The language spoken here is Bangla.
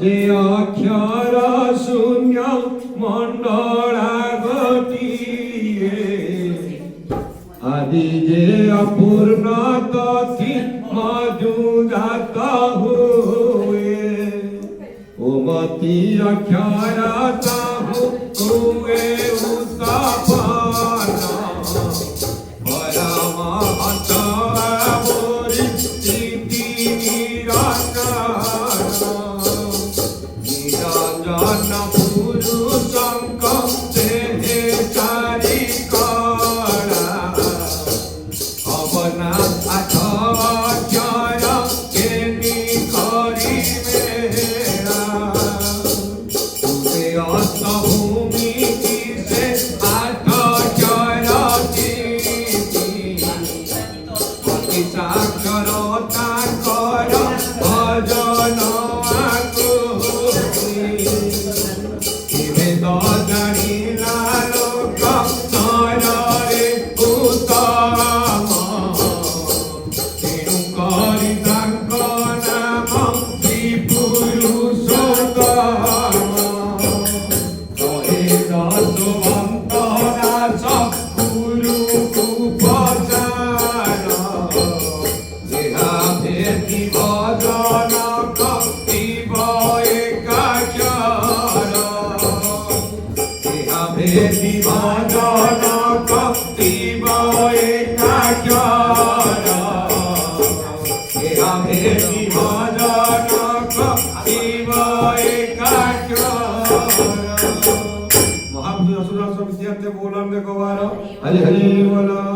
যে অক্ষর শূন্য মণ্ডলা গটিয়ে আদি যে অপূর্ণ তথি মজুদাত হুয়ে ও মতি অক্ষর তাহু হুয়ে উত্তাপন পরম অন্তরবরি ইতি নিরঞ্জন পুরুষঙ্ক দেহে চারি কলা অবনা আঠর কেনি করিবে তুবে অস্ত ভূমি কিসে আঠর অতি সাক্ষরতা কর ভজন জানিলা লোক নরে উত্তম তেণু କରି ତାଙ୍କ ନାମ ଶ୍ରୀ ପୁରୁଷୋତ୍ତମ ଶହେ ଦଶବନ୍ତ ଦାସ ଗୁରୁକୁ ପଚାର ଏହା ଭେଟି ଭଜନ କରିବ ଏକାକ୍ଷର ভেদি ভজন কর্তিব একাক্ষর ভেদি ভজন কর্তিব একাক্ষর মহাপুরুষ রসুর বিদ্যার্থে बोलन देखो बारो हरि हरि बोलो।